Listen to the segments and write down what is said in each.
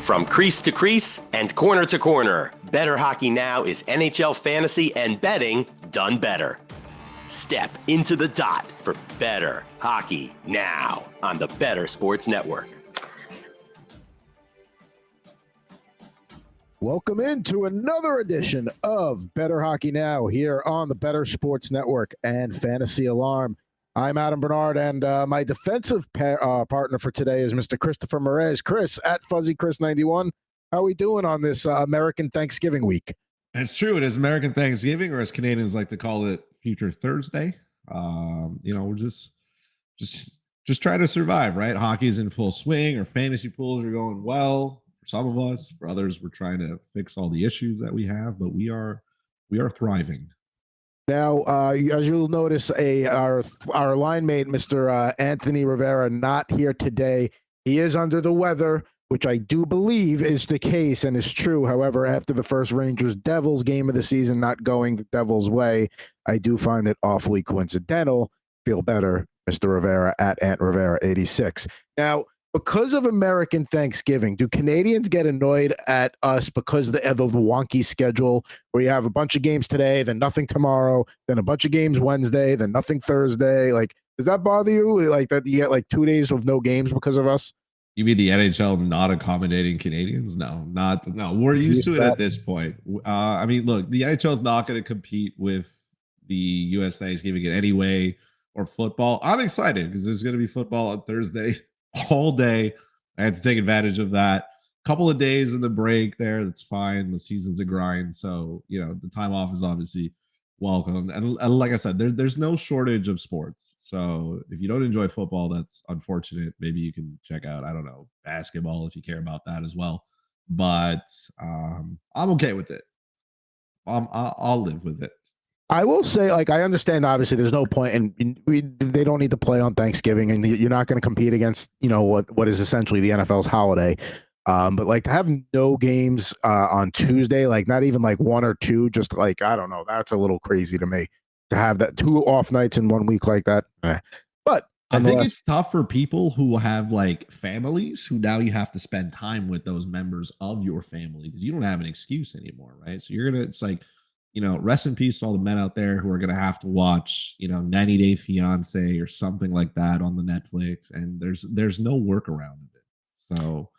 From crease to crease and corner to corner, Bettor Hockey Now is NHL fantasy and betting done better. Step into the dot for Bettor Hockey Now on the Bettor Sports Network. Welcome into another edition of Bettor Hockey Now here on the Bettor Sports Network and Fantasy Alarm. I'm Adam Bernard, and my defensive partner for today is Mr. Christopher Morais. Chris, at FuzzyChris91. How are we doing on this American Thanksgiving week? It's true. It is American Thanksgiving, or as Canadians like to call it, Future Thursday. We're just trying to survive, right? Hockey's in full swing. Our fantasy pools are going well for some of us. For others, we're trying to fix all the issues that we have, but we are thriving. Now, as you'll notice, our line mate, Mr. Anthony Rivera, not here today. He is under the weather, which I do believe is the case and is true. However, after the first Rangers-Devils game of the season not going the Devils' way, I do find it awfully coincidental. Feel better, Mr. Rivera, at Ant Rivera 86. Now, because of American Thanksgiving, do Canadians get annoyed at us because of the wonky schedule where you have a bunch of games today, then nothing tomorrow, then a bunch of games Wednesday, then nothing Thursday? Like, does that bother you? Like that you get like 2 days of no games because of us? You mean the NHL not accommodating Canadians? No. We're used to it at this point. Look, the NHL is not going to compete with the U.S. Thanksgiving in any way or football. I'm excited because there's going to be football on Thursday all day. I had to take advantage of that. Couple of days in the break there, that's fine. The season's a grind, so the time off is obviously welcome. And like I said, there's no shortage of sports. So if you don't enjoy football, that's unfortunate. Maybe you can check out, I don't know, basketball if you care about that as well. But I'm okay with it. I'll live with it. I will say, like, I understand, obviously, there's no point, and they don't need to play on Thanksgiving, and you're not going to compete against, what is essentially the NFL's holiday. But, like, to have no games on Tuesday, like, not even, like, one or two, just, like, I don't know, that's a little crazy to me, to have that 2 off nights in 1 week like that. But I think it's tough for people who have, like, families who now you have to spend time with those members of your family because you don't have an excuse anymore, right? So it's like, rest in peace to all the men out there who are going to have to watch, 90 Day Fiance or something like that on the Netflix. And there's no workaround of it. So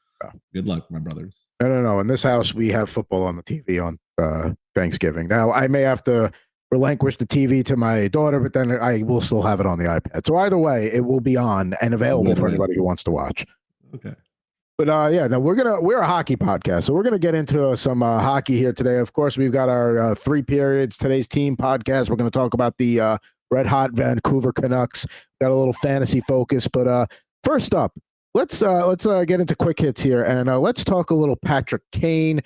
good luck, my brothers. No. In this house, we have football on the TV on Thanksgiving. Now, I may have to relinquish the TV to my daughter, but then I will still have it on the iPad. So either way, it will be on and available for anybody who wants to watch. Okay. But we're a hockey podcast, so we're gonna get into some hockey here today. Of course, we've got our 3 periods. Today's team podcast. We're gonna talk about the red hot Vancouver Canucks. Got a little fantasy focus, but first up, let's get into quick hits here, and let's talk a little Patrick Kane.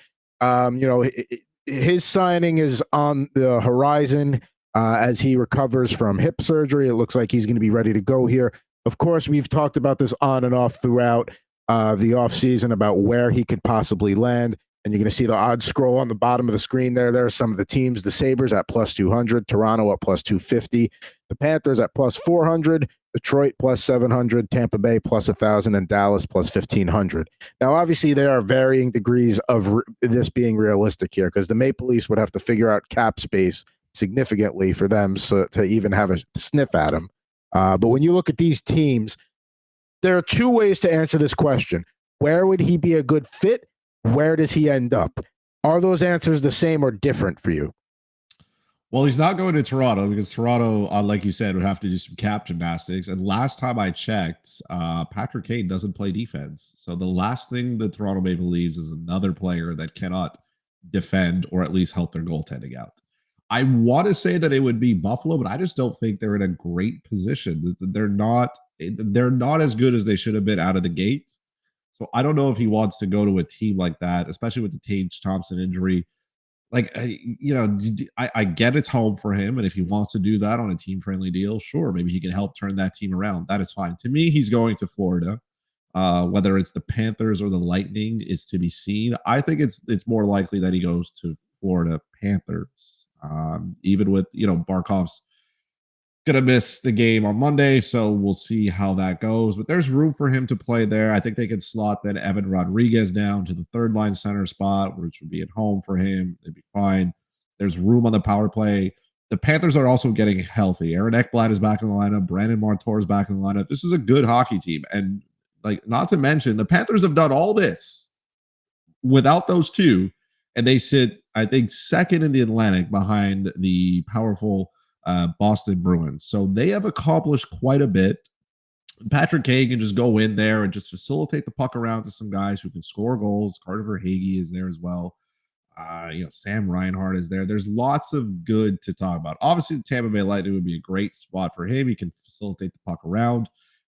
His signing is on the horizon as he recovers from hip surgery. It looks like he's going to be ready to go here. Of course, we've talked about this on and off throughout the offseason about where he could possibly land. And you're going to see the odds scroll on the bottom of the screen there. There are some of the teams: the Sabres at plus 200, Toronto at plus 250, the Panthers at plus 400, Detroit plus 700, Tampa Bay plus 1,000, and Dallas plus 1,500. Now, obviously, there are varying degrees of this being realistic here because the Maple Leafs would have to figure out cap space significantly for them to even have a sniff at him. But when you look at these teams, there are 2 ways to answer this question. Where would he be a good fit? Where does he end up? Are those answers the same or different for you? Well, he's not going to Toronto because Toronto, like you said, would have to do some cap gymnastics. And last time I checked, Patrick Kane doesn't play defense. So the last thing the Toronto Maple Leafs is another player that cannot defend or at least help their goaltending out. I want to say that it would be Buffalo, but I just don't think they're in a great position. They're not as good as they should have been out of the gate. So I don't know if he wants to go to a team like that, especially with the Tage Thompson injury. Like, I get it's home for him. And if he wants to do that on a team-friendly deal, sure, maybe he can help turn that team around. That is fine. To me, he's going to Florida. Whether it's the Panthers or the Lightning is to be seen. I think it's more likely that he goes to Florida Panthers. Even with, Barkov's going to miss the game on Monday, so we'll see how that goes. But there's room for him to play there. I think they could slot then Evan Rodriguez down to the third line center spot, which would be at home for him. They'd be fine. There's room on the power play. The Panthers are also getting healthy. Aaron Ekblad is back in the lineup. Brandon Montour is back in the lineup. This is a good hockey team. And like, not to mention, the Panthers have done all this without those two, and they sit, I think, second in the Atlantic behind the powerful Boston Bruins. So they have accomplished quite a bit. Patrick Kane can just go in there and just facilitate the puck around to some guys who can score goals. Carter Verhaeghe is there as well. Sam Reinhart is there. There's lots of good to talk about. Obviously, the Tampa Bay Lightning would be a great spot for him. He can facilitate the puck around.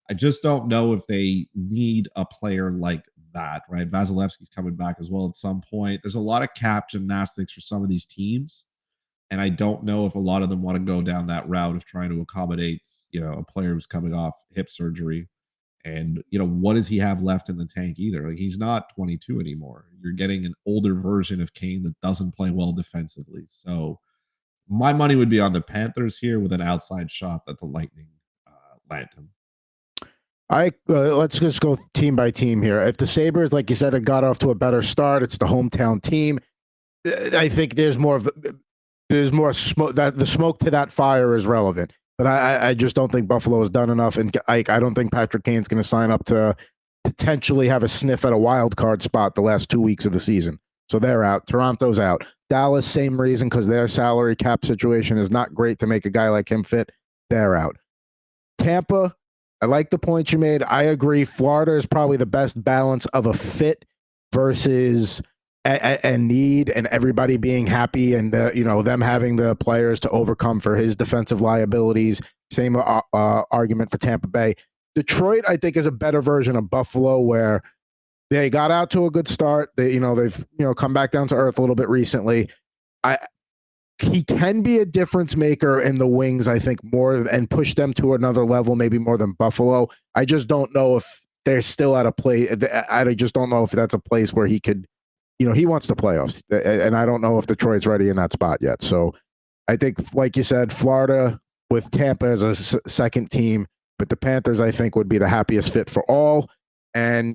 I just don't know if they need a player like that, right? Vasilevsky's coming back as well at some point. There's a lot of cap gymnastics for some of these teams, and I don't know if a lot of them want to go down that route of trying to accommodate, a player who's coming off hip surgery. And, what does he have left in the tank either? Like, he's not 22 anymore. You're getting an older version of Kane that doesn't play well defensively. So my money would be on the Panthers here with an outside shot that the Lightning land him. Let's just go team by team here. If the Sabres, like you said, had got off to a better start, it's the hometown team. I think there's more smoke. That the smoke to that fire is relevant. But I just don't think Buffalo has done enough, and I don't think Patrick Kane's going to sign up to potentially have a sniff at a wild card spot the last 2 weeks of the season. So they're out. Toronto's out. Dallas, same reason, because their salary cap situation is not great to make a guy like him fit. They're out. Tampa, I like the point you made. I agree. Florida is probably the best balance of a fit versus a need, and everybody being happy, and them having the players to overcome for his defensive liabilities. Same argument for Tampa Bay. Detroit, I think, is a better version of Buffalo, where they got out to a good start. They've come back down to earth a little bit recently. He can be a difference maker in the wings, I think, more, and push them to another level, maybe more than Buffalo. I just don't know if they're still at a place. I just don't know if that's a place where he could. He wants the playoffs, and I don't know if Detroit's ready in that spot yet. So I think, like you said, Florida with Tampa as a second team, but the Panthers, I think, would be the happiest fit for all. And,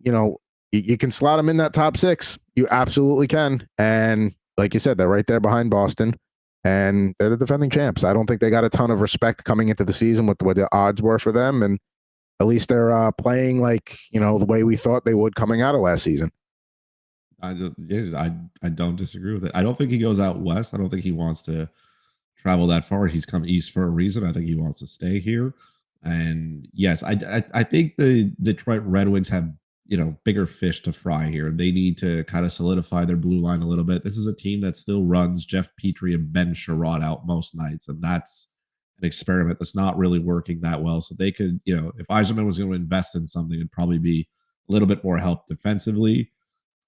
you can slot them in that top six. You absolutely can. And like you said, they're right there behind Boston, and they're the defending champs. I don't think they got a ton of respect coming into the season with what the odds were for them. And at least they're playing like, the way we thought they would coming out of last season. I don't disagree with it. I don't think he goes out west. I don't think he wants to travel that far. He's come east for a reason. I think he wants to stay here. And yes, I think the Detroit Red Wings have bigger fish to fry here. They need to kind of solidify their blue line a little bit. This is a team that still runs Jeff Petrie and Ben Sherrod out most nights, and that's an experiment that's not really working that well. So they could, if Yzerman was going to invest in something, it'd probably be a little bit more help defensively.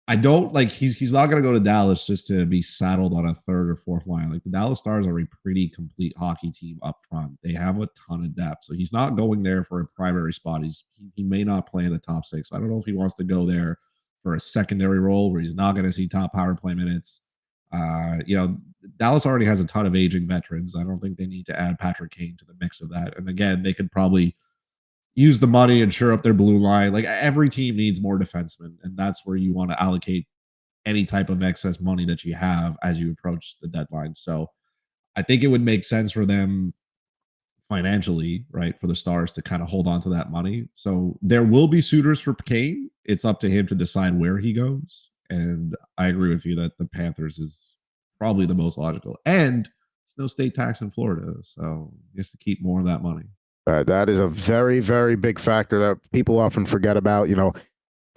I don't like he's not going to go to Dallas just to be saddled on a third or fourth line. Like, the Dallas Stars are a pretty complete hockey team up front. They have a ton of depth. So he's not going there for a primary spot. He may not play in the top six. I don't know if he wants to go there for a secondary role where he's not going to see top power play minutes. Dallas already has a ton of aging veterans. I don't think they need to add Patrick Kane to the mix of that. And again, they could probably use the money and shore up their blue line. Like, every team needs more defensemen, and that's where you want to allocate any type of excess money that you have as you approach the deadline. So I think it would make sense for them financially, right, for the Stars to kind of hold on to that money. So there will be suitors for Kane. It's up to him to decide where he goes. And I agree with you that the Panthers is probably the most logical. And there's no state tax in Florida, so he has to keep more of that money. That is a very, very big factor that people often forget about, and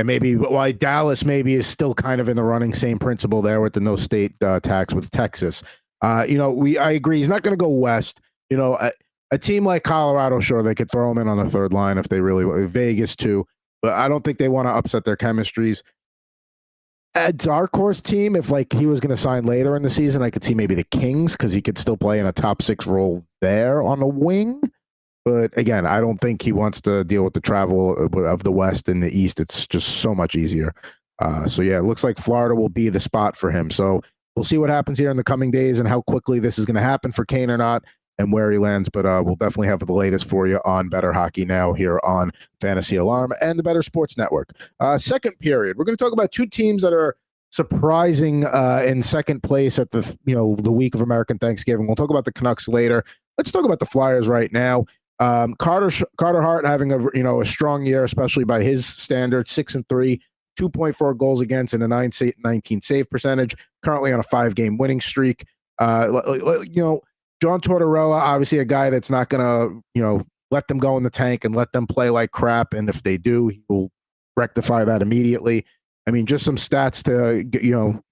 maybe why Dallas maybe is still kind of in the running. Same principle there with the no state tax with Texas. I agree. He's not going to go west. A team like Colorado, sure, they could throw him in on the third line if they really want. Vegas too, but I don't think they want to upset their chemistries. A dark horse team, if he was going to sign later in the season, I could see maybe the Kings, because he could still play in a top six role there on the wing. But again, I don't think he wants to deal with the travel of the West and the East. It's just so much easier. So yeah, it looks like Florida will be the spot for him. So we'll see what happens here in the coming days and how quickly this is going to happen for Kane or not. and where he lands. But we'll definitely have the latest for you on Bettor Hockey Now here on Fantasy Alarm and the Bettor Sports Network. Second period, we're going to talk about two teams that are surprising in second place at the week of American Thanksgiving. We'll talk about the Canucks later. Let's talk about the Flyers right now. Carter Hart having a strong year, especially by his standards, 6-3, 2.4 goals against and a 919 save percentage. Currently on a 5-game winning streak. John Tortorella, obviously a guy that's not going to let them go in the tank and let them play like crap. And if they do, he will rectify that immediately. I mean, just some stats to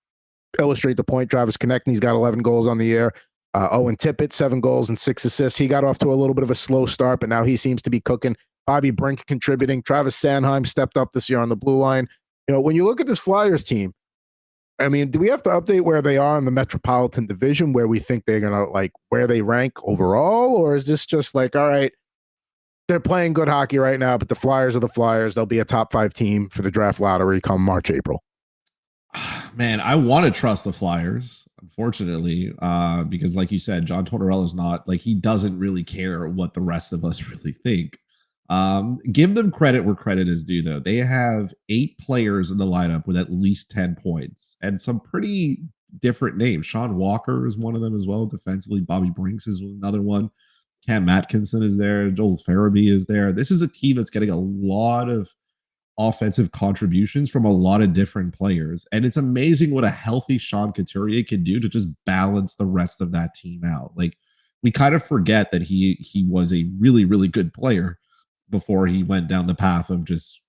illustrate the point. Travis Konechny's got 11 goals on the year. Owen Tippett, 7 goals and 6 assists. He got off to a little bit of a slow start, but now he seems to be cooking. Bobby Brink contributing. Travis Sanheim stepped up this year on the blue line. When you look at this Flyers team, I mean, do we have to update where they are in the Metropolitan Division, where we think they're going to, where they rank overall? Or is this just all right, they're playing good hockey right now, but the Flyers are the Flyers. They'll be a top 5 team for the draft lottery come March, April. Man, I want to trust the Flyers, unfortunately, because like you said, John Tortorella is not he doesn't really care what the rest of us really think. Give them credit where credit is due, though. They have 8 players in the lineup with at least 10 points and some pretty different names. Sean Walker is one of them as well. Defensively, Bobby Brinks is another one. Cam Atkinson is there. Joel Farabee is there. This is a team that's getting a lot of offensive contributions from a lot of different players. And it's amazing what a healthy Sean Couturier can do to just balance the rest of that team out. We kind of forget that he was a really, really good player before he went down the path of just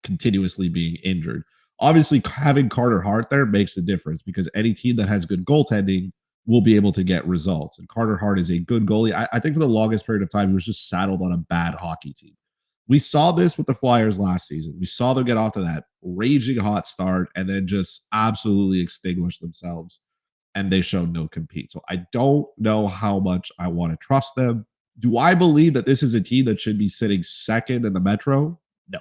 continuously being injured. Obviously, having Carter Hart there makes a difference because any team that has good goaltending will be able to get results. And Carter Hart is a good goalie. I think for the longest period of time, he was just saddled on a bad hockey team. We saw this with the Flyers last season. We saw them get off to that raging hot start and then just absolutely extinguish themselves. And they showed no compete. So I don't know how much I want to trust them. Do I believe that this is a team that should be sitting second in the Metro? No,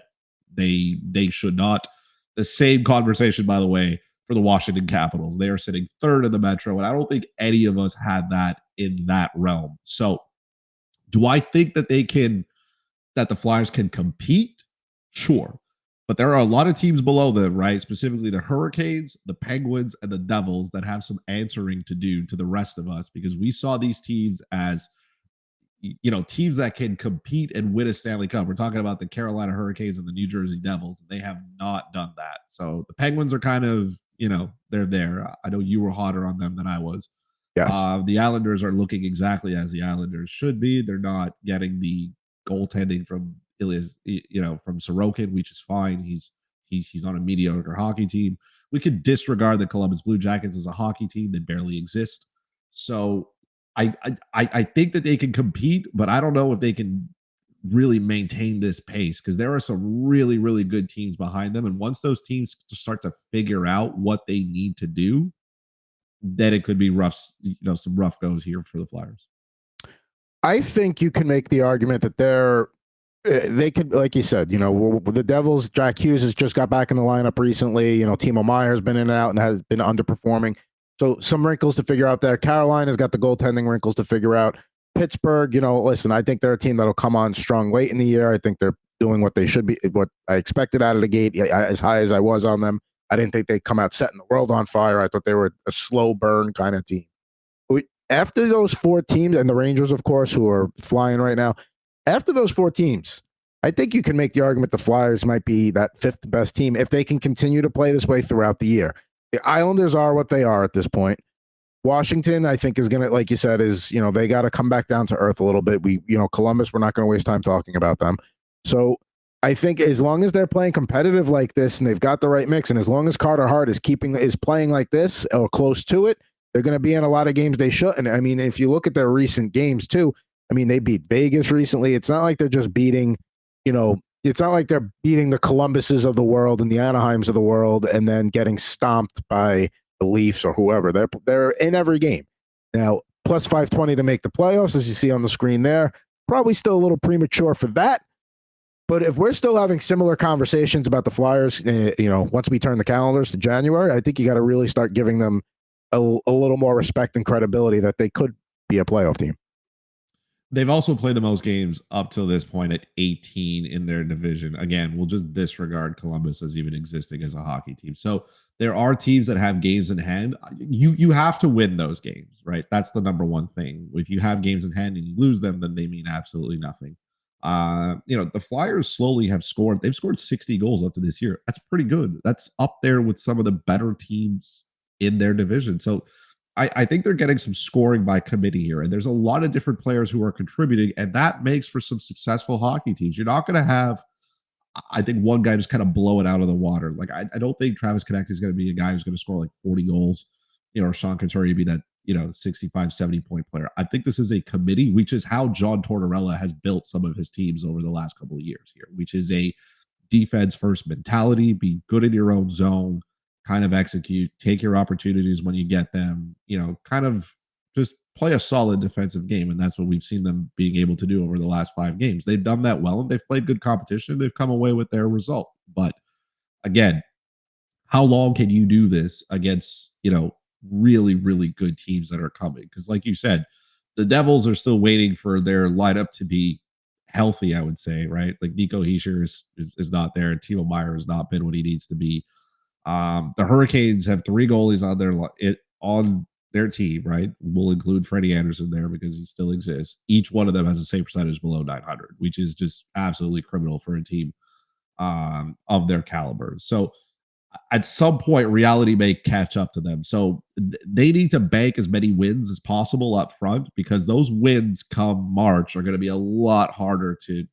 they should not. The same conversation, by the way, for the Washington Capitals. They are sitting third in the Metro, and I don't think any of us had that in that realm. So do I think that the Flyers can compete? Sure. But there are a lot of teams below them, right? Specifically the Hurricanes, the Penguins, and the Devils that have some answering to do to the rest of us because we saw these teams as teams that can compete and win a Stanley Cup. We're talking about the Carolina Hurricanes and the New Jersey Devils. They have not done that. So the Penguins are kind of, they're there. I know you were hotter on them than I was. Yes. The Islanders are looking exactly as the Islanders should be. They're not getting the goaltending from from Sorokin, which is fine. He's on a mediocre hockey team. We could disregard the Columbus Blue Jackets as a hockey team. They barely exist. So I think that they can compete, but I don't know if they can really maintain this pace because there are some really, really good teams behind them. And once those teams start to figure out what they need to do, then it could be rough, some rough goes here for the Flyers. I think you can make the argument that they could, like you said, the Devils, Jack Hughes has just got back in the lineup recently. Timo Meyer's been in and out and has been underperforming. So some wrinkles to figure out there. Carolina's got the goaltending wrinkles to figure out. Pittsburgh, listen, I think they're a team that'll come on strong late in the year. I think they're doing what they should be, what I expected out of the gate, as high as I was on them. I didn't think they'd come out setting the world on fire. I thought they were a slow burn kind of team. After those 4 teams, and the Rangers, of course, who are flying right now, after those 4 teams, I think you can make the argument the Flyers might be that 5th best team if they can continue to play this way throughout the year. The Islanders are what they are at this point. Washington, I think, is going to, like you said, they got to come back down to earth a little bit. Columbus, we're not going to waste time talking about them. So I think as long as they're playing competitive like this and they've got the right mix, and as long as Carter Hart is playing like this or close to it, they're going to be in a lot of games they shouldn't. I mean, if you look at their recent games too, I mean, they beat Vegas recently. It's not like they're just beating, it's not like they're beating the Columbuses of the world and the Anaheims of the world and then getting stomped by the Leafs or whoever. They're in every game. Now, plus 520 to make the playoffs, as you see on the screen there. Probably still a little premature for that. But if we're still having similar conversations about the Flyers, once we turn the calendars to January, I think you got to really start giving them a little more respect and credibility that they could be a playoff team. They've also played the most games up till this point at 18 in their division. Again, we'll just disregard Columbus as even existing as a hockey team. So there are teams that have games in hand. You have to win those games, right? That's the number one thing. If you have games in hand and you lose them, then they mean absolutely nothing. The Flyers slowly have scored. They've scored 60 goals up to this year. That's pretty good. That's up there with some of the better teams in their division. So I think they're getting some scoring by committee here. And there's a lot of different players who are contributing, and that makes for some successful hockey teams. You're not going to have, I think, one guy just kind of blow it out of the water. Like, I don't think Travis Konecny is going to be a guy who's going to score like 40 goals, or Sean Couturier be that, 65, 70 point player. I think this is a committee, which is how John Tortorella has built some of his teams over the last couple of years here, which is a defense first mentality, be good in your own zone, kind of execute, take your opportunities when you get them, kind of just play a solid defensive game. And that's what we've seen them being able to do over the last 5 games. They've done that well, and they've played good competition. They've come away with their result. But again, how long can you do this against, really, really good teams that are coming? Because like you said, the Devils are still waiting for their lineup to be healthy, I would say, right? Like Nico Hischier is not there. Timo Meier has not been what he needs to be. The Hurricanes have 3 goalies on their team, right? We'll include Freddie Anderson there because he still exists. Each one of them has the same percentage below 900, which is just absolutely criminal for a team of their caliber. So at some point, reality may catch up to them. So they need to bank as many wins as possible up front, because those wins come March are going to be a lot harder to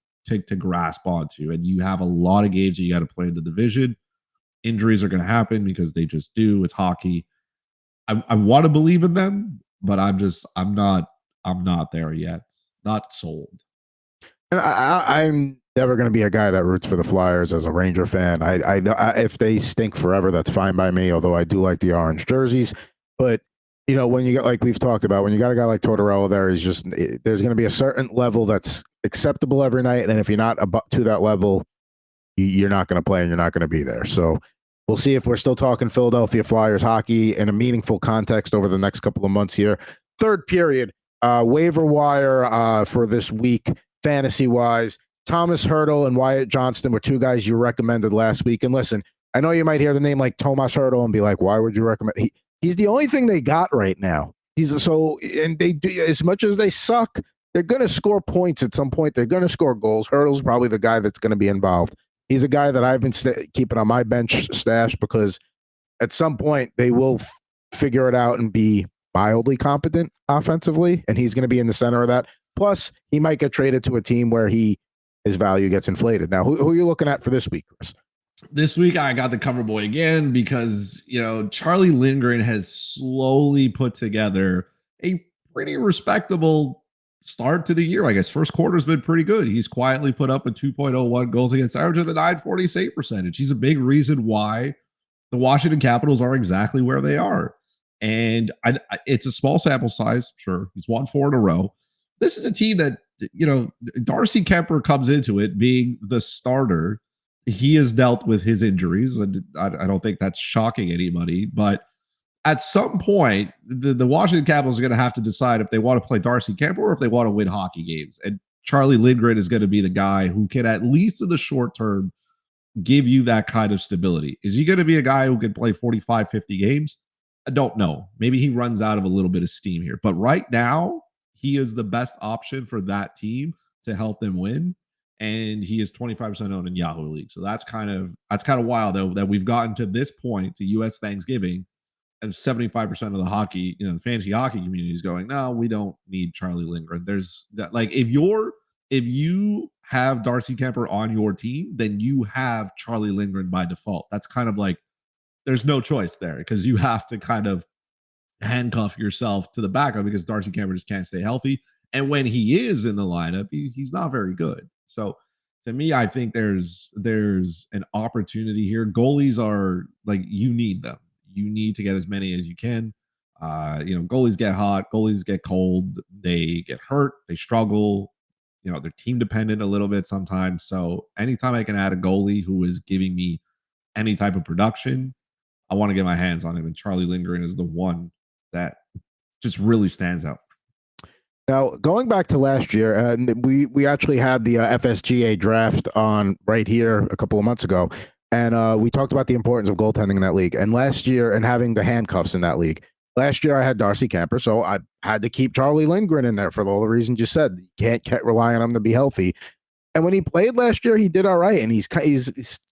grasp onto. And you have a lot of games that you got to play in the division. Injuries are going to happen because they just do. It's hockey. I want to believe in them, but I'm not there yet. Not sold. And I'm never going to be a guy that roots for the Flyers as a Ranger fan. I if they stink forever, that's fine by me. Although I do like the orange jerseys, but when you get, like we've talked about, when you got a guy like Tortorella there, there's going to be a certain level that's acceptable every night, and if you're not to that level, you're not going to play and you're not going to be there. So we'll see if we're still talking Philadelphia Flyers hockey in a meaningful context over the next couple of months here. Third period, waiver wire for this week, fantasy-wise. Thomas Hertl and Wyatt Johnston were 2 guys you recommended last week. And listen, I know you might hear the name like Thomas Hertl and be like, why would you recommend? He's the only thing they got right now. And they do, as much as they suck, they're going to score points at some point. They're going to score goals. Hertl's probably the guy that's going to be involved. He's a guy that I've been keeping on my bench stash because at some point they will figure it out and be mildly competent offensively, and he's going to be in the center of that. Plus, he might get traded to a team where his value gets inflated. Now, who are you looking at for this week, Chris? This week, I got the cover boy again because, Charlie Lindgren has slowly put together a pretty respectable start to the year. I guess first quarter's been pretty good. He's quietly put up a 2.01 goals against average and a 940 save percentage. He's a big reason why the Washington Capitals are exactly where they are. And it's a small sample size. Sure. He's won 4 in a row. This is a team that, Darcy Kemper comes into it being the starter. He has dealt with his injuries. And I don't think that's shocking anybody, but at some point, the Washington Capitals are going to have to decide if they want to play Darcy Kemper or if they want to win hockey games. And Charlie Lindgren is going to be the guy who can, at least in the short term, give you that kind of stability. Is he going to be a guy who can play 45, 50 games? I don't know. Maybe he runs out of a little bit of steam here. But right now, he is the best option for that team to help them win. And he is 25% owned in Yahoo League. So that's kind of wild, though, that we've gotten to this point, to U.S. Thanksgiving, and 75% of the hockey, the fantasy hockey community is going, no, we don't need Charlie Lindgren. There's that, like, if you have Darcy Kemper on your team, then you have Charlie Lindgren by default. That's kind of like, there's no choice there because you have to kind of handcuff yourself to the backup because Darcy Kemper just can't stay healthy. And when he is in the lineup, he's not very good. So to me, I think there's an opportunity here. Goalies are like, you need them. You need to get as many as you can. Goalies get hot, goalies get cold, they get hurt, they struggle. They're team dependent a little bit sometimes. So anytime I can add a goalie who is giving me any type of production, I want to get my hands on him. And Charlie Lindgren is the one that just really stands out. Now, going back to last year, and we actually had the FSGA draft on right here a couple of months ago, and we talked about the importance of goaltending in that league. And last year, and having the handcuffs in that league. Last year, I had Darcy Camper, so I had to keep Charlie Lindgren in there for all the reasons you said. You can't rely on him to be healthy. And when he played last year, he did all right, and he's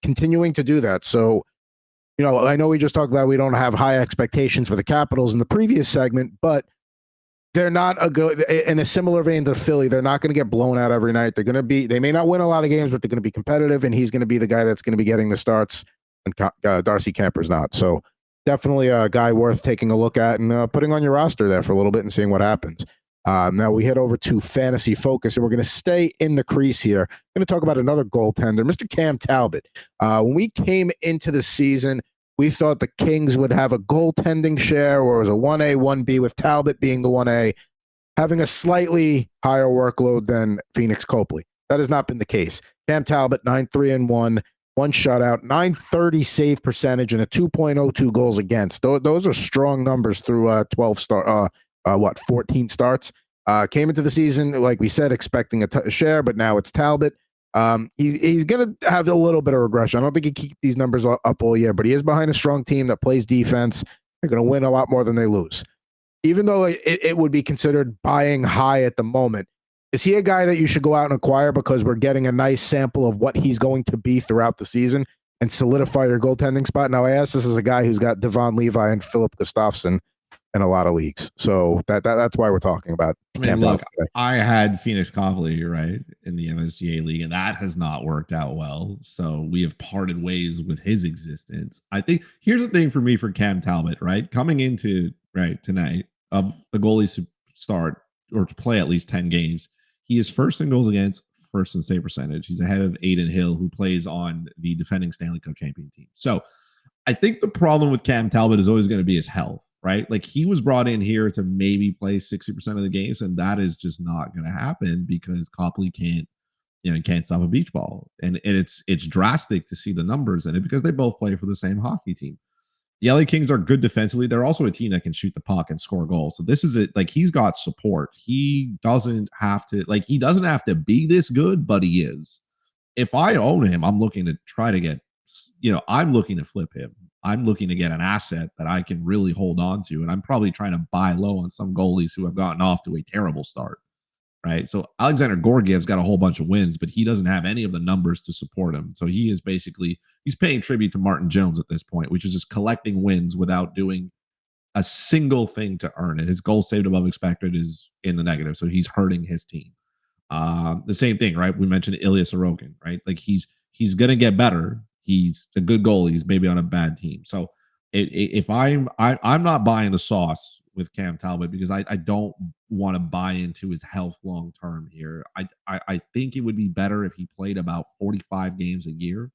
continuing to do that. So, I know we just talked about we don't have high expectations for the Capitals in the previous segment, but they're not in a similar vein to Philly. They're not going to get blown out every night. They may not win a lot of games, but they're going to be competitive, and he's going to be the guy that's going to be getting the starts, and Darcy Camper's not. So definitely a guy worth taking a look at and putting on your roster there for a little bit and seeing what happens. Now we head over to Fantasy Focus, and we're going to stay in the crease here. I'm going to talk about another goaltender, Mr. Cam Talbot. When we came into the season, we thought the Kings would have a goaltending share, or it was a 1A, 1B, with Talbot being the 1A, having a slightly higher workload than Phoenix Copley. That has not been the case. Cam Talbot, 9-3-1, one shutout, 930 save percentage, and a 2.02 goals against. Those are strong numbers through 14 starts. Came into the season, like we said, expecting a share, but now it's Talbot. He's going to have a little bit of regression. I don't think he keep these numbers up all year, but he is behind a strong team that plays defense. They're going to win a lot more than they lose. Even though it would be considered buying high at the moment, is he a guy that you should go out and acquire because we're getting a nice sample of what he's going to be throughout the season and solidify your goaltending spot? Now, I ask this as a guy who's got Devon Levi and Philip Gustafsson in a lot of leagues. So that's why we're talking about. I had Phoenix Copley, right, in the MSGA league, and that has not worked out well. So we have parted ways with his existence. I think here's the thing for me for Cam Talbot, right? Coming into tonight, of the goalies who start or to play at least 10 games, he is first in goals against, first in save percentage. He's ahead of Aiden Hill, who plays on the defending Stanley Cup champion team. So I think the problem with Cam Talbot is always going to be his health, right? Like, he was brought in here to maybe play 60% of the games, and that is just not going to happen because Copley can't stop a beach ball. And it's drastic to see the numbers in it because they both play for the same hockey team. The LA Kings are good defensively. They're also a team that can shoot the puck and score goals. So this is it. Like, he's got support. He doesn't have to be this good, but he is. If I own him, I'm looking to try to get, I'm looking to flip him. I'm looking to get an asset that I can really hold on to. And I'm probably trying to buy low on some goalies who have gotten off to a terrible start. Right. So Alexander Gorgiev's got a whole bunch of wins, but he doesn't have any of the numbers to support him. So he is he's paying tribute to Martin Jones at this point, which is just collecting wins without doing a single thing to earn it. His goal saved above expected is in the negative. So he's hurting his team. The same thing, right? We mentioned Ilya Sorokin, right? Like, he's going to get better. He's a good goalie. He's maybe on a bad team. So if I'm not buying the sauce with Cam Talbot because I don't want to buy into his health long term here. I think it would be better if he played about 45 games a year.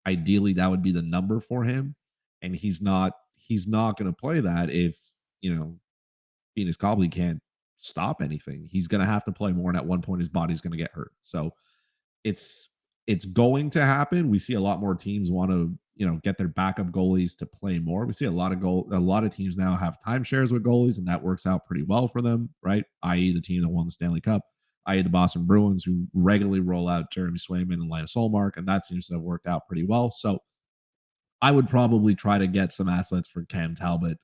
Ideally, that would be the number for him. And he's not going to play that if, Phoenix Copley can't stop anything. He's going to have to play more, and at one point his body's going to get hurt. So it's going to happen. We see a lot more teams want to, get their backup goalies to play more. We see a lot of teams now have timeshares with goalies, and that works out pretty well for them, right? I.e. the team that won the Stanley Cup, i.e. the Boston Bruins, who regularly roll out Jeremy Swayman and Linus Ullmark, and that seems to have worked out pretty well. So I would probably try to get some assets for Cam Talbot,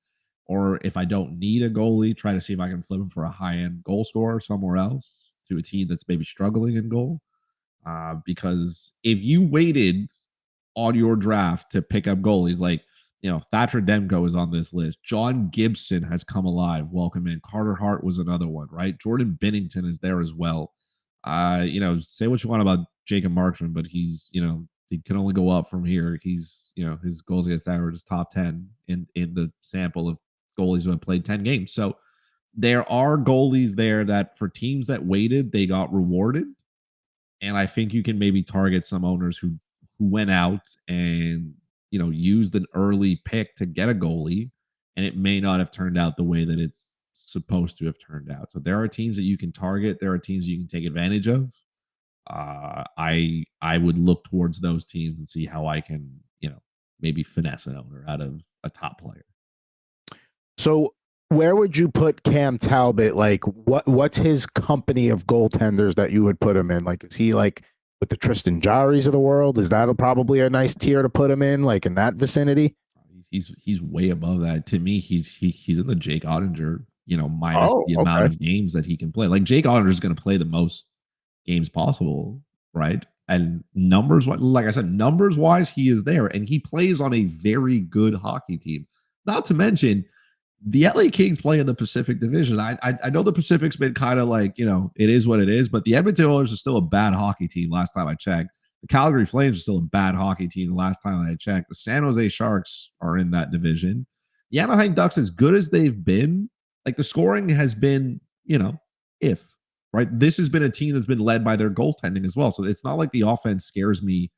or if I don't need a goalie, try to see if I can flip him for a high-end goal scorer somewhere else to a team that's maybe struggling in goal. Because if you waited on your draft to pick up goalies, like, Thatcher Demko is on this list. John Gibson has come alive. Welcome in. Carter Hart was another one, right? Jordan Binnington is there as well. Say what you want about Jacob Markstrom, but he's, he can only go up from here. He's, his goals against average is top 10 in the sample of goalies who have played 10 games. So there are goalies there that for teams that waited, they got rewarded. And I think you can maybe target some owners who went out and, used an early pick to get a goalie, and it may not have turned out the way that it's supposed to have turned out. So there are teams that you can target. There are teams you can take advantage of. I would look towards those teams and see how I can, maybe finesse an owner out of a top player. So where would you put Cam Talbot? Like, what's his company of goaltenders that you would put him in? Like, is he like with the Tristan Jarrys of the world? Is that probably a nice tier to put him in, like in that vicinity? He's way above that. To me, he's in the Jake Ottinger, minus Oh, the amount okay. of games that he can play. Like Jake Ottinger is going to play the most games possible, right? And numbers, like I said, numbers wise, he is there, and he plays on a very good hockey team. Not to mention, the LA Kings play in the Pacific Division. I know the Pacific's been kind of like, it is what it is, but the Edmonton Oilers are still a bad hockey team last time I checked. The Calgary Flames are still a bad hockey team the last time I checked. The San Jose Sharks are in that division. The Anaheim Ducks, as good as they've been, like the scoring has been, right? This has been a team that's been led by their goaltending as well. So it's not like the offense scares me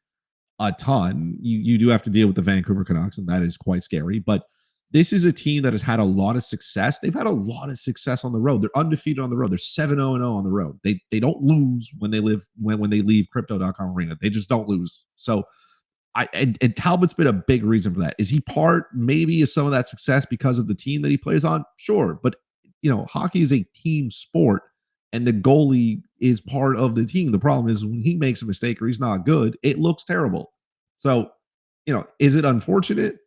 a ton. You do have to deal with the Vancouver Canucks, and that is quite scary. But this is a team that has had a lot of success. They've had a lot of success on the road. They're undefeated on the road. They're 7-0-0 on the road. They don't lose when they leave Crypto.com Arena. They just don't lose. So and Talbot's been a big reason for that. Is he part maybe of some of that success because of the team that he plays on? Sure. But hockey is a team sport, and the goalie is part of the team. The problem is when he makes a mistake or he's not good, it looks terrible. So, is it unfortunate?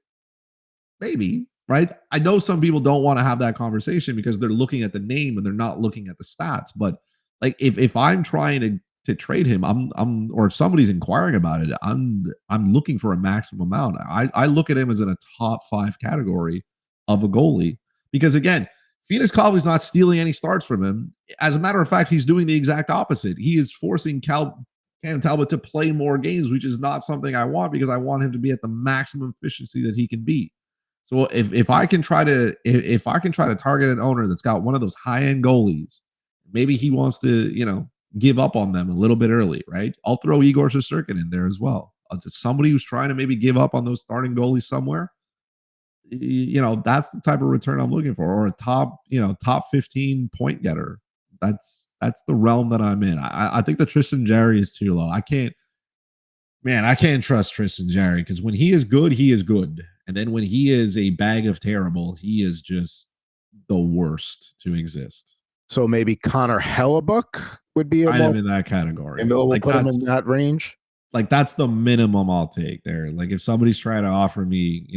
Maybe, right? I know some people don't want to have that conversation because they're looking at the name and they're not looking at the stats. But like, if I'm trying to trade him, or if somebody's inquiring about it, I'm looking for a maximum amount. I look at him as in a top 5 category of a goalie because again, Phoenix Copley's not stealing any starts from him. As a matter of fact, he's doing the exact opposite. He is forcing Cam Talbot to play more games, which is not something I want because I want him to be at the maximum efficiency that he can be. So if I can try to target an owner that's got one of those high end goalies, maybe he wants to give up on them a little bit early, right? I'll throw Igor Shesterkin in there as well. Somebody who's trying to maybe give up on those starting goalies somewhere. That's the type of return I'm looking for, or a top 15 point getter. That's the realm that I'm in. I think the Tristan Jarry is too low. I can't trust Tristan Jarry because when he is good, he is good. And then when he is a bag of terrible, he is just the worst to exist. So maybe Connor Hellebuck would be kind of in that category. And we'll put him in that range. Like that's the minimum I'll take there. Like if somebody's trying to offer me,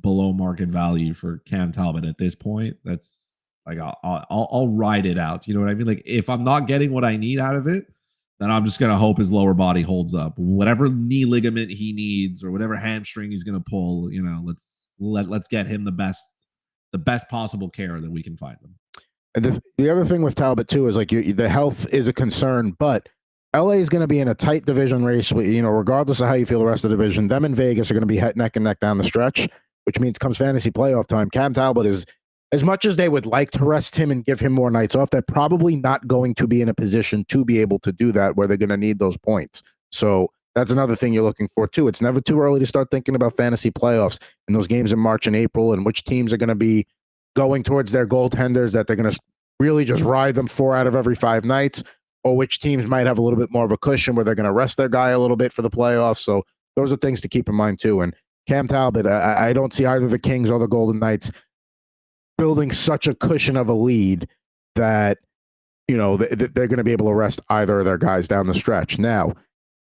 below market value for Cam Talbot at this point, that's like I'll ride it out. You know what I mean? Like if I'm not getting what I need out of it, then I'm just gonna hope his lower body holds up. Whatever knee ligament he needs or whatever hamstring he's gonna pull, let's get him the best possible care that we can find him. And the other thing with Talbot too is like the health is a concern, but LA is going to be in a tight division race. Regardless of how you feel the rest of the division, them and Vegas are going to be neck and neck down the stretch, which means comes fantasy playoff time, Cam Talbot is, as much as they would like to rest him and give him more nights off, they're probably not going to be in a position to be able to do that where they're going to need those points. So that's another thing you're looking for too. It's never too early to start thinking about fantasy playoffs and those games in March and April and which teams are going to be going towards their goaltenders that they're going to really just ride them 4 out of every 5 nights, or which teams might have a little bit more of a cushion where they're going to rest their guy a little bit for the playoffs. So those are things to keep in mind too. And Cam Talbot, I don't see either the Kings or the Golden Knights building such a cushion of a lead that, they're going to be able to rest either of their guys down the stretch. Now,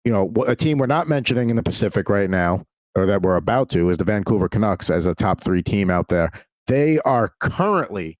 a team we're not mentioning in the Pacific right now, or that we're about to, is the Vancouver Canucks as a top 3 team out there. They are currently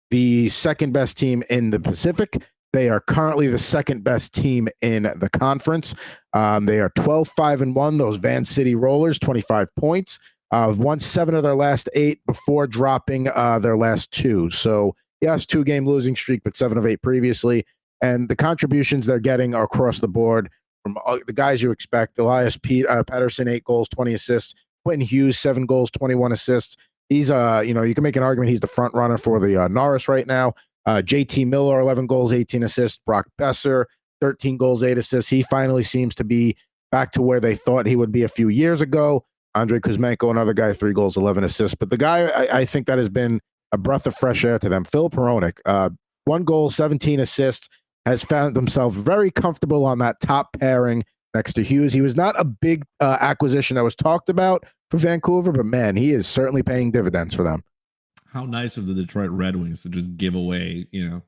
the second best team in the Pacific. They are currently the second best team in the conference. They are 12-5-1. Those Van City Rollers, 25 points. Won 7 of their last 8 before dropping their last 2. So, yes, 2-game losing streak, but 7 of 8 previously. And the contributions they're getting are across the board from the guys you expect. Elias Pettersson, 8 goals, 20 assists. Quentin Hughes, 7 goals, 21 assists. He's, you can make an argument he's the front runner for the Norris right now. JT Miller, 11 goals, 18 assists. Brock Besser, 13 goals, 8 assists. He finally seems to be back to where they thought he would be a few years ago. Andrei Kuzmenko, another guy, 3 goals, 11 assists. But the guy I think that has been a breath of fresh air to them, Phil Peronic, 1 goal, 17 assists, has found himself very comfortable on that top pairing next to Hughes. He was not a big acquisition that was talked about for Vancouver, but man, he is certainly paying dividends for them. How nice of the Detroit Red Wings to just give away,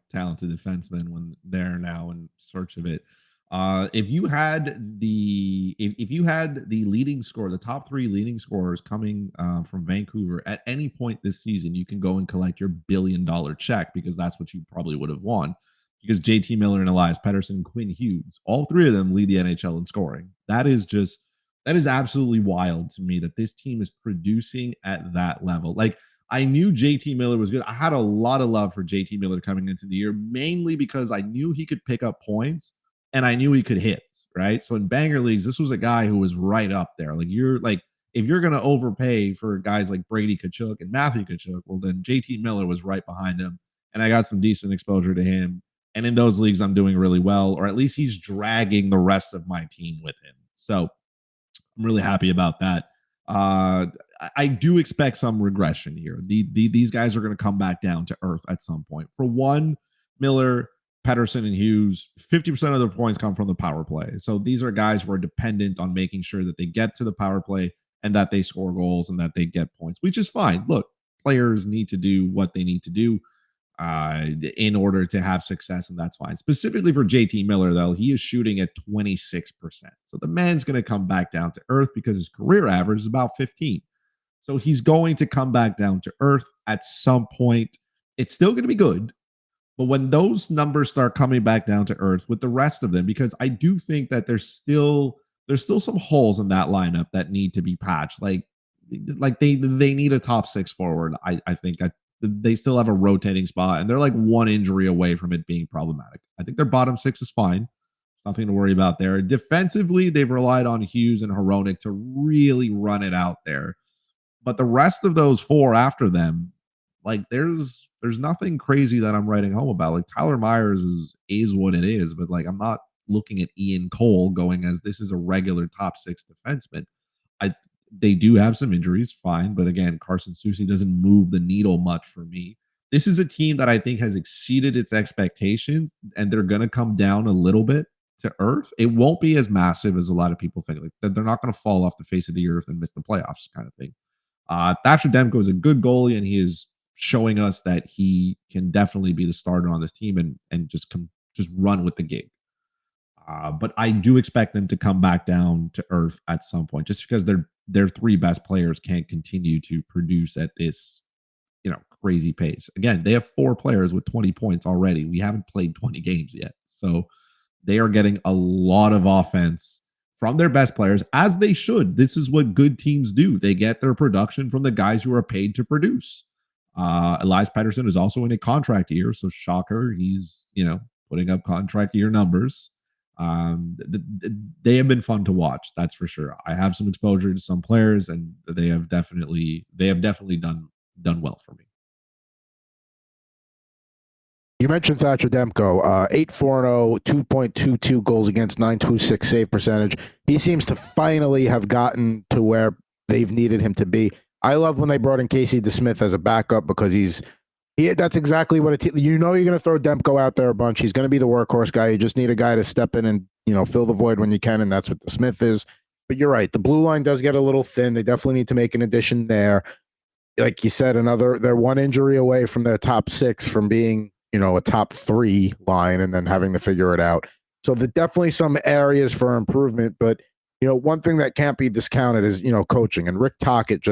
talented defensemen when they're now in search of it. If you had the leading scorer, the top three leading scorers coming from Vancouver at any point this season, you can go and collect your $1 billion check, because that's what you probably would have won. Because JT Miller and Elias Pettersson, Quinn Hughes, all three of them lead the NHL in scoring. That is absolutely wild to me that this team is producing at that level. Like, I knew JT Miller was good. I had a lot of love for JT Miller coming into the year, mainly because I knew he could pick up points and I knew he could hit, right? So in banger leagues, this was a guy who was right up there. Like, if you're going to overpay for guys like Brady Tkachuk and Matthew Tkachuk, well, then JT Miller was right behind him. And I got some decent exposure to him. And in those leagues, I'm doing really well, or at least he's dragging the rest of my team with him. So I'm really happy about that. I do expect some regression here. These guys are going to come back down to earth at some point. For one, Miller, Pettersson, and Hughes, 50% of their points come from the power play. So these are guys who are dependent on making sure that they get to the power play and that they score goals and that they get points, which is fine. Look, players need to do what they need to do in order to have success, and that's fine. Specifically for JT Miller, though, he is shooting at 26%. So the man's going to come back down to earth because his career average is about 15. So he's going to come back down to earth at some point. It's still going to be good, but when those numbers start coming back down to earth with the rest of them, because I do think that there's still some holes in that lineup that need to be patched. Like they need a top six forward. I think they still have a rotating spot, and they're like one injury away from it being problematic. I think their bottom six is fine. Nothing to worry about there. Defensively, they've relied on Hughes and Hronek to really run it out there. But the rest of those four after them, like there's nothing crazy that I'm writing home about. Like Tyler Myers is what it is, but like I'm not looking at Ian Cole going as this is a regular top six defenseman. They do have some injuries, fine, but again, Carson Soucy doesn't move the needle much for me. This is a team that I think has exceeded its expectations, and they're going to come down a little bit to earth. It won't be as massive as a lot of people think. Like they're not going to fall off the face of the earth and miss the playoffs, kind of thing. Thatcher Demko is a good goalie, and he is showing us that he can definitely be the starter on this team and just run with the gig. But I do expect them to come back down to earth at some point, just because their three best players can't continue to produce at this, crazy pace. Again, they have four players with 20 points already. We haven't played 20 games yet. So they are getting a lot of offense from their best players, as they should. This is what good teams do. They get their production from the guys who are paid to produce. Elias Pettersson is also in a contract year, so shocker, he's, putting up contract year numbers. They have been fun to watch, that's for sure. I have some exposure to some players, and they have definitely done well for me. You mentioned Thatcher Demko, 8-4-0, 2.22 goals against, 926 save percentage. He seems to finally have gotten to where they've needed him to be. I love when they brought in Casey DeSmith as a backup, because that's exactly what you're going to throw Demko out there a bunch. He's going to be the workhorse guy. You just need a guy to step in and, fill the void when you can, and that's what DeSmith is. But you're right. The blue line does get a little thin. They definitely need to make an addition there. Like you said, they're one injury away from their top six from being, a top three line and then having to figure it out. So there's definitely some areas for improvement. But, one thing that can't be discounted is, coaching. And Rick Tocchet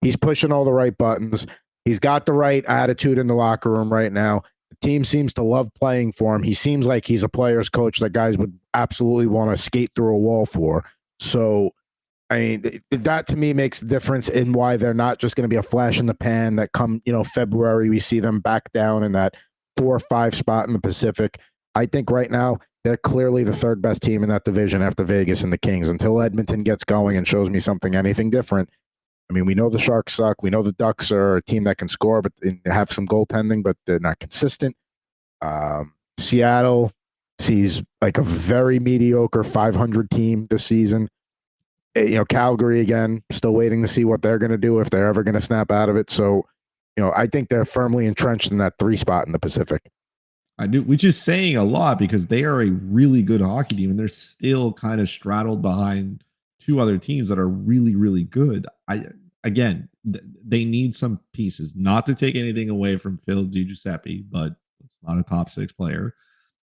he's pushing all the right buttons. He's got the right attitude in the locker room right now. The team seems to love playing for him. He seems like he's a player's coach that guys would absolutely want to skate through a wall for. So, I mean, that to me makes the difference in why they're not just going to be a flash in the pan that come, February, we see them back down in that 4 or 5 spot in the Pacific. I think right now they're clearly the third best team in that division after Vegas and the Kings. Until Edmonton gets going and shows me anything different. I mean, we know the Sharks suck. We know the Ducks are a team that can score, but they have some goaltending, but they're not consistent. Seattle sees like a very mediocre 500 team this season. Calgary, again, still waiting to see what they're going to do, if they're ever going to snap out of it. So, I think they're firmly entrenched in that 3 spot in the Pacific. Which is saying a lot, because they are a really good hockey team, and they're still kind of straddled behind 2 other teams that are really, really good. again, they need some pieces. Not to take anything away from Phil DiGiuseppe, but it's not a top 6 player.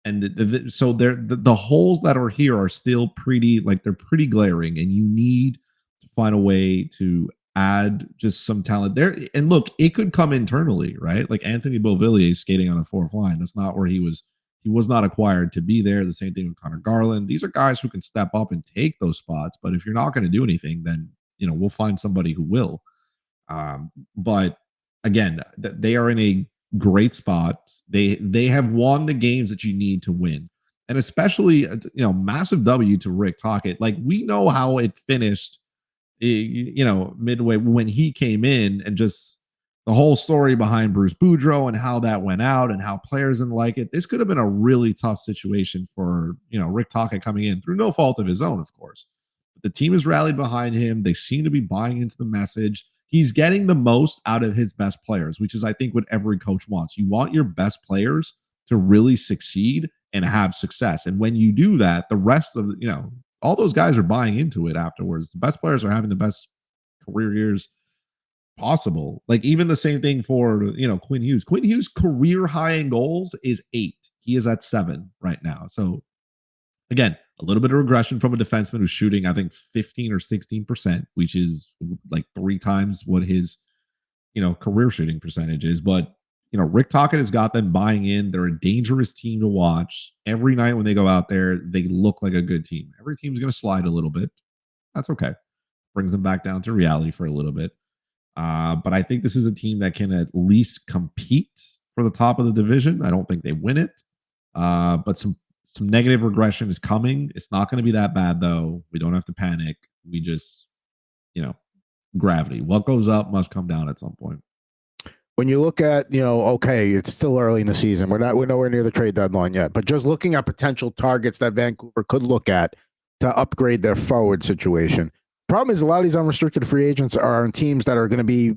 And so the holes that are here are still pretty, like, they're pretty glaring, and you need to find a way to add just some talent there. And look, it could come internally, right? Like Anthony Beauvillier skating on a 4th line. That's not where he was. He was not acquired to be there. The same thing with Connor Garland. These are guys who can step up and take those spots. But if you're not going to do anything, then we'll find somebody who will. But again, they are in a great spot. They have won the games that you need to win, and especially massive W to Rick Tocchet. Like, we know how it finished, midway when he came in, and just the whole story behind Bruce Boudreau and how that went out and how players didn't like it. This could have been a really tough situation for Rick Tocchet coming in through no fault of his own, of course. But the team has rallied behind him. They seem to be buying into the message. He's getting the most out of his best players, which is, I think, what every coach wants. You want your best players to really succeed and have success. And when you do that, the rest of, all those guys are buying into it afterwards. The best players are having the best career years possible. Like, even the same thing for, Quinn Hughes. Quinn Hughes' career high in goals is 8. He is at 7 right now. So, again, a little bit of regression from a defenseman who's shooting, I think, 15 or 16%, which is like 3 times what his, career shooting percentage is. But, Rick Tocchet has got them buying in. They're a dangerous team to watch. Every night when they go out there, they look like a good team. Every team's going to slide a little bit. That's okay. Brings them back down to reality for a little bit. But I think this is a team that can at least compete for the top of the division. I don't think they win it. But some negative regression is coming. It's not going to be that bad, though. We don't have to panic. We just, gravity. What goes up must come down at some point. When you look at, okay, it's still early in the season. We're nowhere near the trade deadline yet. But just looking at potential targets that Vancouver could look at to upgrade their forward situation. Problem is, a lot of these unrestricted free agents are on teams that are going to be,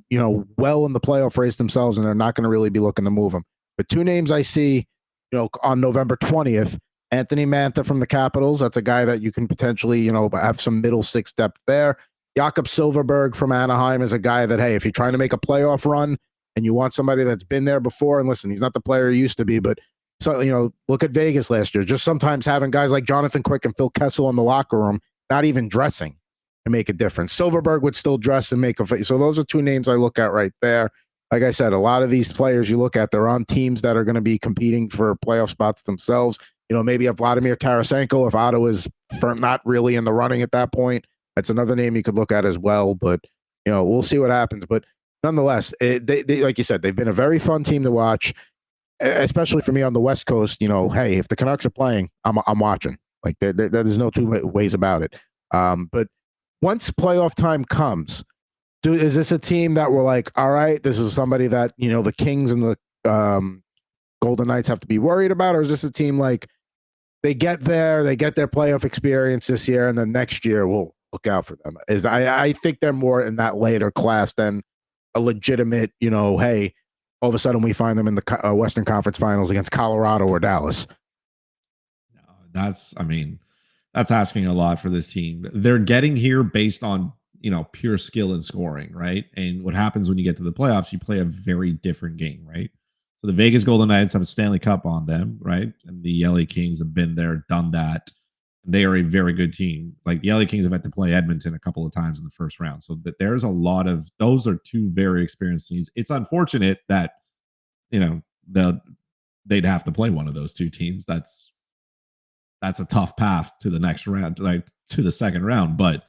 well in the playoff race themselves, and they're not going to really be looking to move them. But 2 names I see, on November 20th. Anthony Mantha from the Capitals. That's a guy that you can potentially, have some middle 6 depth there. Jakob Silfverberg from Anaheim is a guy that, hey, if you're trying to make a playoff run and you want somebody that's been there before, and listen, he's not the player he used to be, but so, look at Vegas last year. Just sometimes having guys like Jonathan Quick and Phil Kessel in the locker room, not even dressing, can make a difference. Silfverberg would still dress and make a so those are 2 names I look at right there. Like I said, a lot of these players you look at, they're on teams that are going to be competing for playoff spots themselves. Maybe a Vladimir Tarasenko if Ottawa's not really in the running at that point. That's another name you could look at as well. But, we'll see what happens. But nonetheless, they like you said, they've been a very fun team to watch, especially for me on the West Coast. Hey, if the Canucks are playing, I'm watching. Like, there's no 2 ways about it. But once playoff time comes, is this a team that we're like, all right, this is somebody that, the Kings and the Golden Knights have to be worried about? Or is this a team like, they get there, they get their playoff experience this year, and then next year we'll look out for them? I think they're more in that later class than a legitimate, hey, all of a sudden we find them in the Western Conference Finals against Colorado or Dallas. No, that's asking a lot for this team. They're getting here based on, pure skill and scoring, right? And what happens when you get to the playoffs, you play a very different game, right? So the Vegas Golden Knights have a Stanley Cup on them, right? And the LA Kings have been there, done that. They are a very good team. Like, the LA Kings have had to play Edmonton a couple of times in the first round. So that there's a lot of, those are 2 very experienced teams. It's unfortunate that, they'd have to play one of those 2 teams. That's a tough path to the next round, like to the second round. But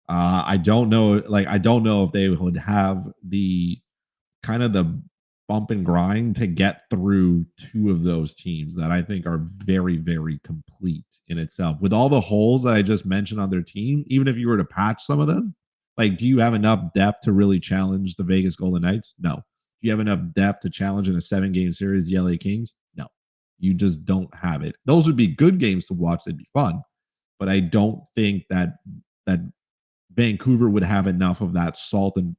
I don't know if they would have the kind of the bump and grind to get through 2 of those teams that I think are very, very complete in itself. With all the holes that I just mentioned on their team, even if you were to patch some of them, like, do you have enough depth to really challenge the Vegas Golden Knights? No. Do you have enough depth to challenge in a 7-game series the LA Kings? No. You just don't have it. Those would be good games to watch. They'd be fun. But I don't think that Vancouver would have enough of that salt and,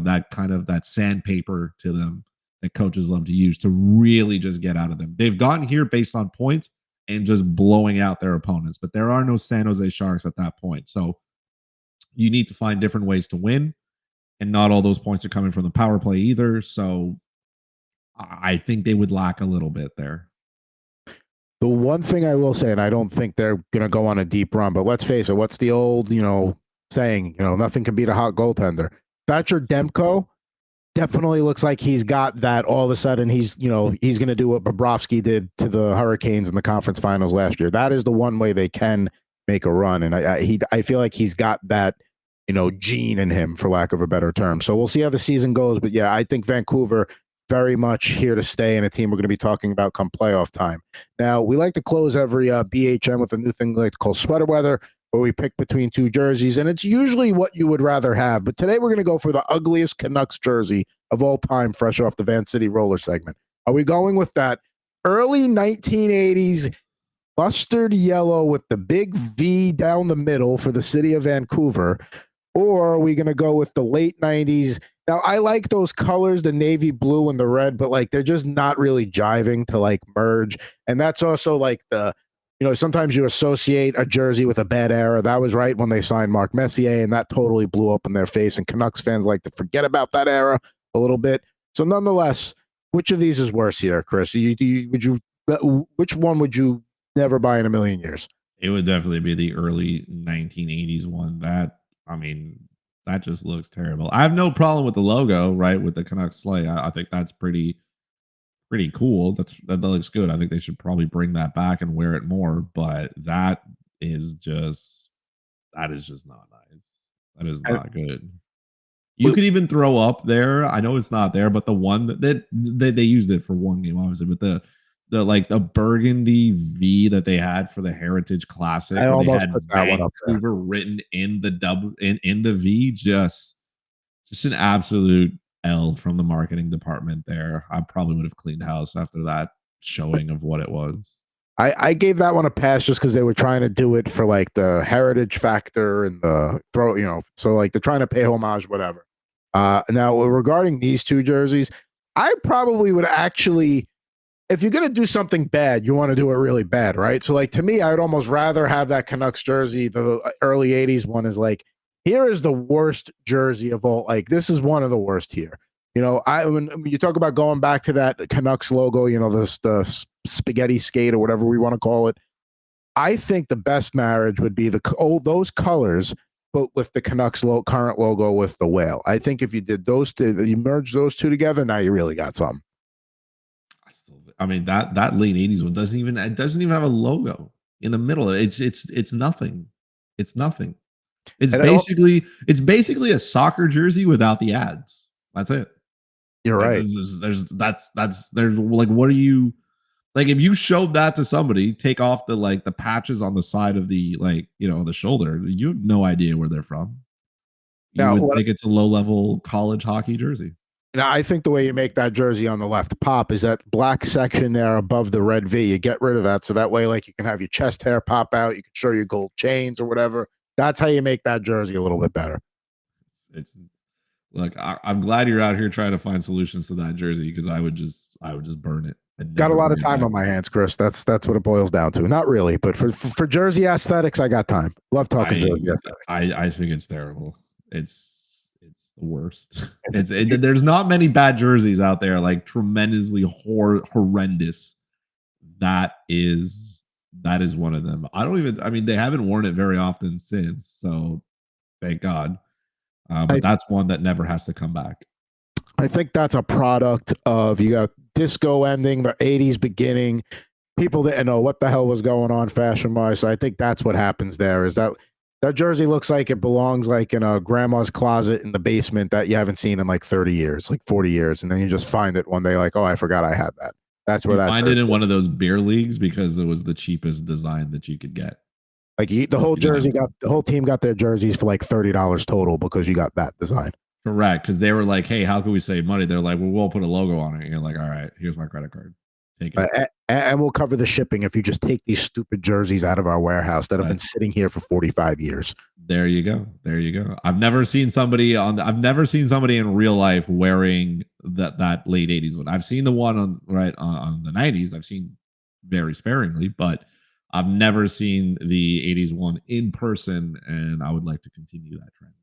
that kind of that sandpaper to them that coaches love to use to really just get out of them. They've gotten here based on points and just blowing out their opponents, but there are no San Jose Sharks at that point. So you need to find different ways to win. and not all those points are coming from the power play either. So I think they would lack a little bit there. The one thing I will say, and I don't think they're going to go on a deep run, but let's face it, what's the old, saying, nothing can beat a hot goaltender. Thatcher Demko definitely looks like he's got that. All of a sudden he's going to do what Bobrovsky did to the Hurricanes in the conference finals last year. That is the one way they can make a run. And I feel like he's got that, gene in him, for lack of a better term. So we'll see how the season goes. But yeah, I think Vancouver very much here to stay, and a team we're going to be talking about come playoff time. Now, we like to close every BHM with a new thing we like to call Sweater Weather, where we pick between two jerseys, and it's usually what you would rather have. But today we're going to go for the ugliest Canucks jersey of all time, fresh off the Van City Roller segment. Are we going with that early 1980s mustard yellow with the big V down the middle for the city of Vancouver, or are we going to go with the late 90s? Now, I like those colors, the navy blue and the red, but like they're just not really jiving to like merge. And that's also like sometimes you associate a jersey with a bad era. That was right when they signed Mark Messier, and that totally blew up in their face. And Canucks fans like to forget about that era a little bit. So nonetheless, which of these is worse here, Chris? Which one would you never buy in a million years? It would definitely be the early 1980s one. That just looks terrible. I have no problem with the logo, right? With the Canucks sleigh. I think that's pretty cool. That looks good. I think they should probably bring that back and wear it more, but that is just not nice. That is not good. You could even throw up there. I know it's not there, but the one that they used it for one game, obviously, but the burgundy V that they had for the Heritage Classic, I where they almost had put that one up there. Vancouver written in the V, just an absolute L from the marketing department there. I probably would have cleaned house after that showing of what it was. I gave that one a pass just because they were trying to do it for like the heritage factor and the throw, so like they're trying to pay homage, whatever. Now regarding these two jerseys, I probably would actually, if you're going to do something bad, you want to do it really bad, right? So like to me, I would almost rather have that Canucks jersey. The early 80s one is like, here is the worst jersey of all. Like this is one of the worst here. When you talk about going back to that Canucks logo, the spaghetti skate or whatever we want to call it, I think the best marriage would be those colors, but with the Canucks current logo with the whale. I think if you did those two, you merge those two together, now you really got something. I mean that late 80s one doesn't even have a logo in the middle. It's nothing. It's nothing. It's basically a soccer jersey without the ads. That's it. You're right. There's like, what are you like? If you showed that to somebody, take off the patches on the side of the the shoulder, you have no idea where they're from. You would think it's a low level college hockey jersey. Now, I think the way you make that jersey on the left pop is that black section there above the red V. You get rid of that, so that way, like, you can have your chest hair pop out. You can show your gold chains or whatever. That's how you make that jersey a little bit better. Look, I'm glad you're out here trying to find solutions to that jersey, because I would just burn it. Got a lot of time on my hands, Chris. That's what it boils down to. Not really, but for jersey aesthetics, I got time. Love talking jersey aesthetics. I think it's terrible. It's the worst. There's not many bad jerseys out there, like tremendously horrendous. That is one of them. They haven't worn it very often since, so thank God. But that's one that never has to come back. I think that's a product of, you got disco ending, the 80s beginning. People didn't know what the hell was going on fashion-wise. So I think that's what happens there, is that jersey looks like it belongs like in a grandma's closet in the basement that you haven't seen in like 30 years, like 40 years. And then you just find it one day like, oh, I forgot I had that. That's where find it in one of those beer leagues because it was the cheapest design that you could get. Like the whole team got their jerseys for like $30 total because you got that design. Correct, because they were like, "Hey, how can we save money?" They're like, "Well, we'll put a logo on it." And you're like, "All right, here's my credit card. Take it." And we'll cover the shipping if you just take these stupid jerseys out of our warehouse that have been sitting here for 45 years. There you go. I've never seen somebody in real life wearing that late 80s one. I've seen the one on the 90s. I've seen very sparingly, but I've never seen the 80s one in person, and I would like to continue that trend.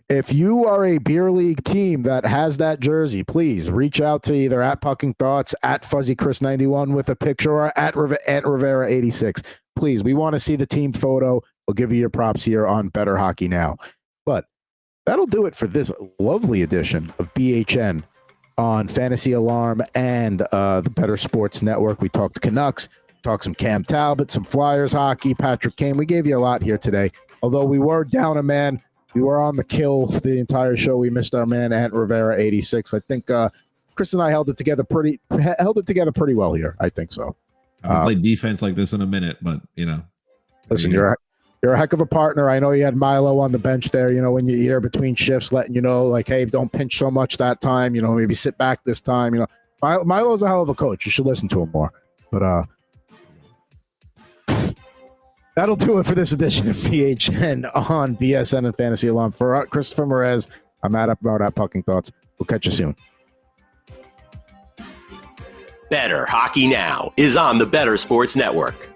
If you are a beer league team that has that jersey, please reach out to either at Pucking Thoughts, at Fuzzy Chris 91 with a picture, or at Rivera 86. Please, we want to see the team photo. We'll give you your props here on Bettor Hockey Now. But that'll do it for this lovely edition of BHN on Fantasy Alarm and the Bettor Sports Network. We talked Canucks, talked some Cam Talbot, some Flyers hockey, Patrick Kane. We gave you a lot here today. Although we were down a man, we were on the kill for the entire show. We missed our man Ant Rivera 86. I think Chris and I held it together pretty well here. I think so. I haven't played defense like this in a minute, but listen, you're a heck of a partner. I know you had Milo on the bench there. When you're here between shifts, letting you know, like, hey, don't pinch so much that time. Maybe sit back this time. Milo's a hell of a coach. You should listen to him more. But that'll do it for this edition of BHN on BSN and Fantasy Alarm. For Christopher Morais, I'm at Pucking Thoughts. We'll catch you soon. Bettor Hockey Now is on the Bettor Sports Network.